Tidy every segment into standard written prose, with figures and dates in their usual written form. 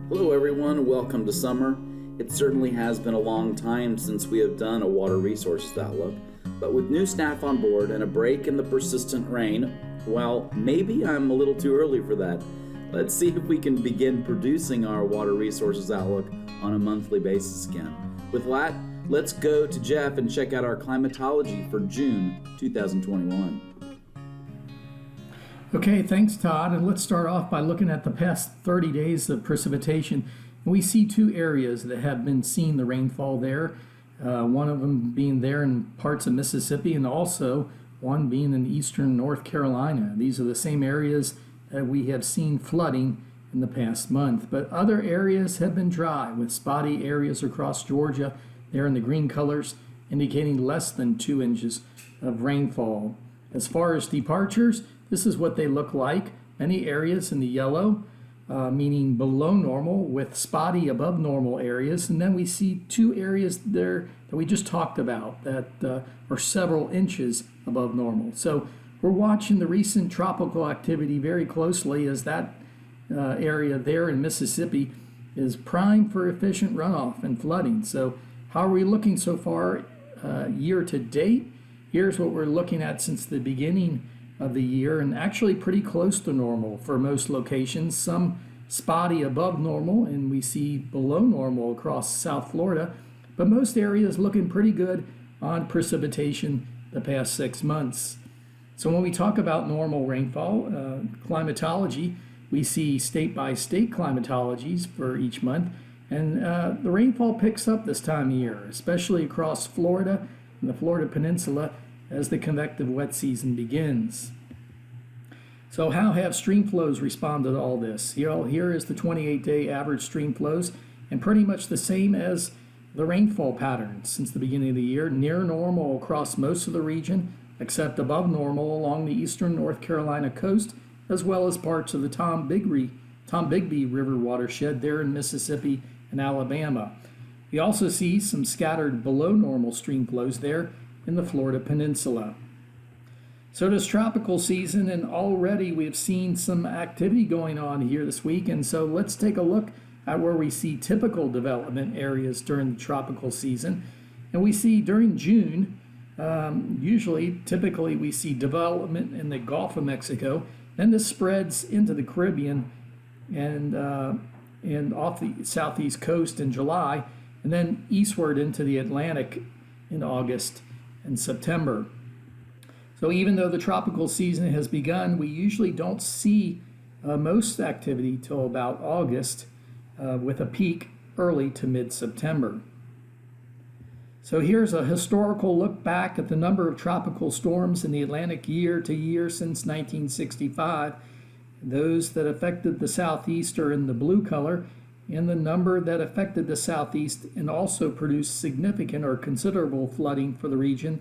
Hello everyone, welcome to summer. It certainly has been a long time since we have done a water resources outlook, but with new staff on board and a break in the persistent rain, well, maybe I'm a little too early for that. Let's see if we can begin producing our water resources outlook on a monthly basis again. With that, let's go to Jeff and check out our climatology for June 2021. Okay, thanks, Todd. And let's start off by looking at the past 30 days of precipitation. And we see two areas that have been seeing the rainfall there. One of them being there in parts of Mississippi, and also one being in eastern North Carolina. These are the same areas that we have seen flooding in the past month. But other areas have been dry, with spotty areas across Georgia there in the green colors, indicating less than 2 inches of rainfall. As far as departures, this is what they look like. Many areas in the yellow, meaning below normal, with spotty above normal areas. And then we see two areas there that we just talked about that are several inches above normal. So we're watching the recent tropical activity very closely, as that area there in Mississippi is prime for efficient runoff and flooding. So how are we looking so far year to date? Here's what we're looking at since the beginning of the year, and actually pretty close to normal for most locations. Some spotty above normal, and we see below normal across South Florida, but most areas looking pretty good on precipitation the past 6 months. So when we talk about normal rainfall, climatology, we see state-by-state climatologies for each month, and the rainfall picks up this time of year, especially across Florida and the Florida Peninsula, as the convective wet season begins. So how have stream flows responded to all this? Here is the 28-day average stream flows, and pretty much the same as the rainfall patterns since the beginning of the year, near normal across most of the region, except above normal along the eastern North Carolina coast, as well as parts of the Tom Bigbee River watershed there in Mississippi and Alabama. We also see some scattered below normal stream flows there in the Florida Peninsula. So this tropical season, and already we've seen some activity going on here this week, and so let's take a look at where we see typical development areas during the tropical season. And we see during June, typically we see development in the Gulf of Mexico, then this spreads into the Caribbean and off the southeast coast in July, and then eastward into the Atlantic in August and September. So even though the tropical season has begun, we usually don't see most activity till about August, with a peak early to mid-September. So here's a historical look back at the number of tropical storms in the Atlantic year to year since 1965. Those that affected the southeast are in the blue color, and the number that affected the southeast and also produced significant or considerable flooding for the region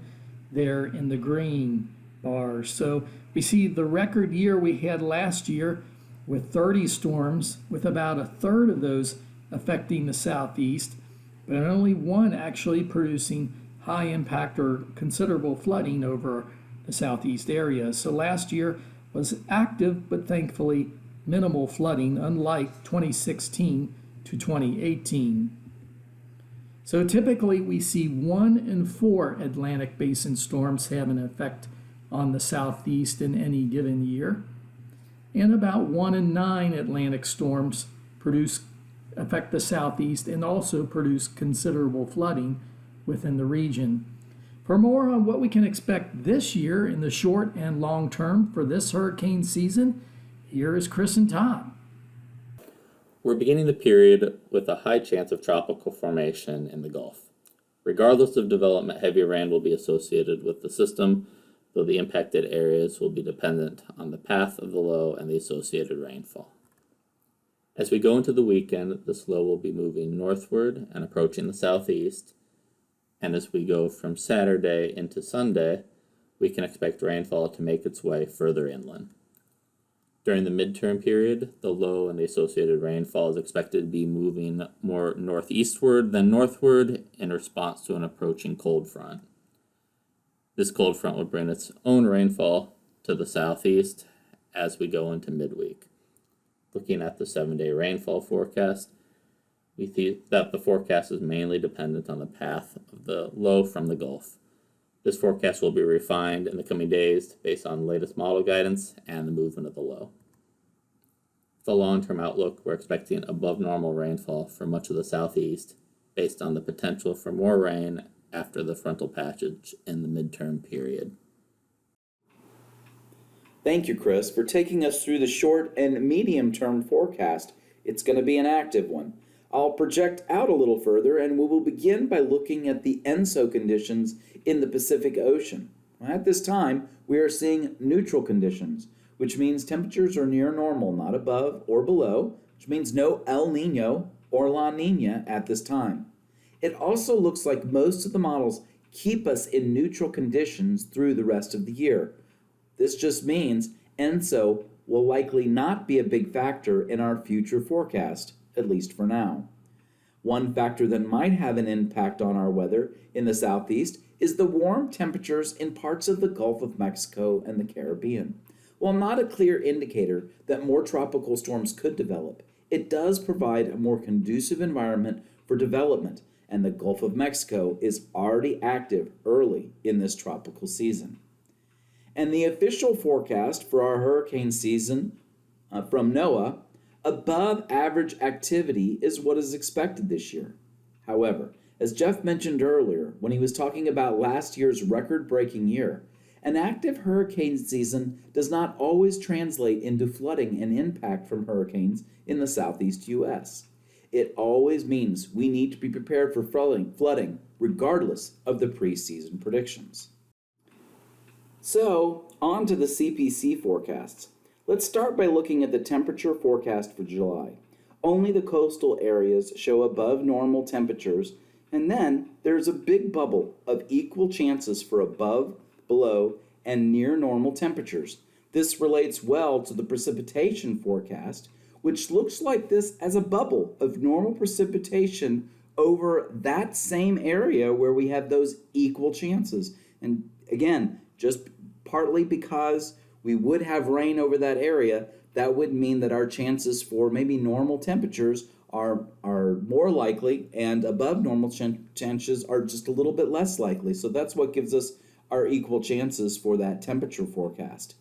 there in the green bars. So we see the record year we had last year with 30 storms, with about a third of those affecting the southeast, but only one actually producing high impact or considerable flooding over the southeast area. So last year was active, but thankfully minimal flooding, unlike 2016 to 2018. So typically we see 1 in 4 Atlantic Basin storms have an effect on the southeast in any given year, and about 1 in 9 Atlantic storms affect the southeast and also produce considerable flooding within the region. For more on what we can expect this year in the short and long term for this hurricane season, here is Chris and Todd. We're beginning the period with a high chance of tropical formation in the Gulf. Regardless of development, heavy rain will be associated with the system, though the impacted areas will be dependent on the path of the low and the associated rainfall. As we go into the weekend, this low will be moving northward and approaching the southeast, and as we go from Saturday into Sunday, we can expect rainfall to make its way further inland. During the midterm period, the low and the associated rainfall is expected to be moving more northeastward than northward in response to an approaching cold front. This cold front will bring its own rainfall to the southeast as we go into midweek. Looking at the 7-day rainfall forecast, we see that the forecast is mainly dependent on the path of the low from the Gulf. This forecast will be refined in the coming days based on the latest model guidance and the movement of the low. For the long-term outlook, we're expecting above normal rainfall for much of the southeast based on the potential for more rain after the frontal passage in the midterm period. Thank you, Chris, for taking us through the short and medium-term forecast. It's going to be an active one. I'll project out a little further, and we will begin by looking at the ENSO conditions in the Pacific Ocean. At this time, we are seeing neutral conditions, which means temperatures are near normal, not above or below, which means no El Nino or La Nina at this time. It also looks like most of the models keep us in neutral conditions through the rest of the year. This just means ENSO will likely not be a big factor in our future forecast, at least for now. One factor that might have an impact on our weather in the southeast is the warm temperatures in parts of the Gulf of Mexico and the Caribbean. While not a clear indicator that more tropical storms could develop, it does provide a more conducive environment for development, and the Gulf of Mexico is already active early in this tropical season. And the official forecast for our hurricane season from NOAA, above average activity is what is expected this year. However, as Jeff mentioned earlier when he was talking about last year's record-breaking year, an active hurricane season does not always translate into flooding and impact from hurricanes in the southeast U.S. It always means we need to be prepared for flooding regardless of the preseason predictions. So, on to the CPC forecasts. Let's start by looking at the temperature forecast for July. Only the coastal areas show above normal temperatures, and then there's a big bubble of equal chances for above, below, and near normal temperatures. This relates well to the precipitation forecast, which looks like this as a bubble of normal precipitation over that same area where we have those equal chances. And again, just partly because we would have rain over that area, that would mean that our chances for maybe normal temperatures are more likely, and above normal chances are just a little bit less likely. So that's what gives us our equal chances for that temperature forecast.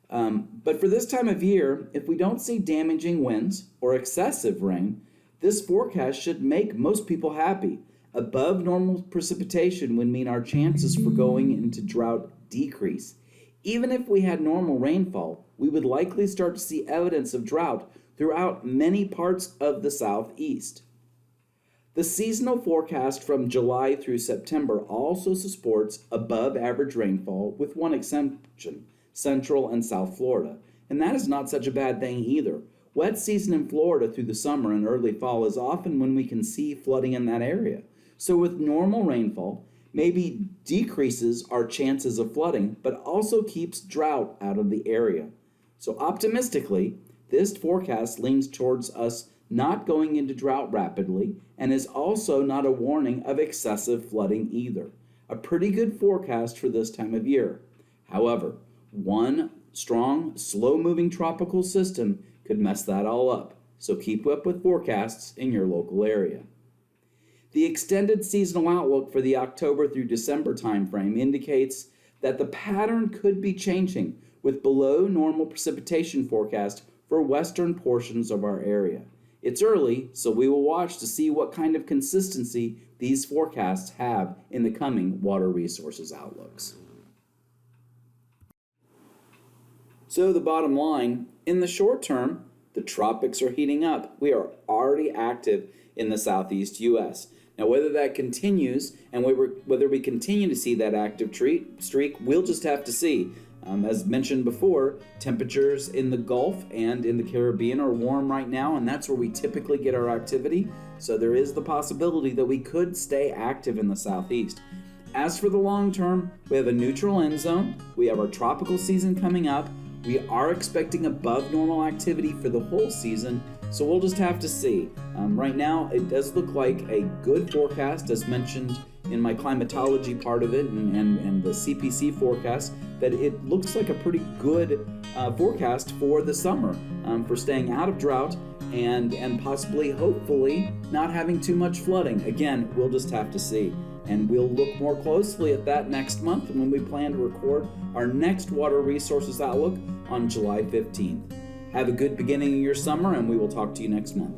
But for this time of year, if we don't see damaging winds or excessive rain, this forecast should make most people happy. Above normal precipitation would mean our chances for going into drought decrease. Even if we had normal rainfall, we would likely start to see evidence of drought throughout many parts of the southeast. The seasonal forecast from July through September also supports above average rainfall with one exception, Central and South Florida. And that is not such a bad thing either. Wet season in Florida through the summer and early fall is often when we can see flooding in that area. So with normal rainfall, maybe decreases our chances of flooding, but also keeps drought out of the area. So optimistically, this forecast leans towards us not going into drought rapidly and is also not a warning of excessive flooding either. A pretty good forecast for this time of year. However, one strong, slow-moving tropical system could mess that all up. So keep up with forecasts in your local area. The extended seasonal outlook for the October through December timeframe indicates that the pattern could be changing with below normal precipitation forecast for western portions of our area. It's early, so we will watch to see what kind of consistency these forecasts have in the coming water resources outlooks. So the bottom line, in the short term, the tropics are heating up. We are already active in the southeast U.S. Now, whether that continues and whether we continue to see that active streak, we'll just have to see. As mentioned before, temperatures in the Gulf and in the Caribbean are warm right now, and that's where we typically get our activity. So there is the possibility that we could stay active in the southeast. As for the long term, we have a neutral end zone. We have our tropical season coming up. We are expecting above normal activity for the whole season, so we'll just have to see. Right now, it does look like a good forecast, as mentioned in my climatology part of it and the CPC forecast, that it looks like a pretty good forecast for the summer for staying out of drought and possibly, hopefully, not having too much flooding. Again, we'll just have to see. And we'll look more closely at that next month when we plan to record our next Water Resources Outlook on July 15th. Have a good beginning of your summer, and we will talk to you next month.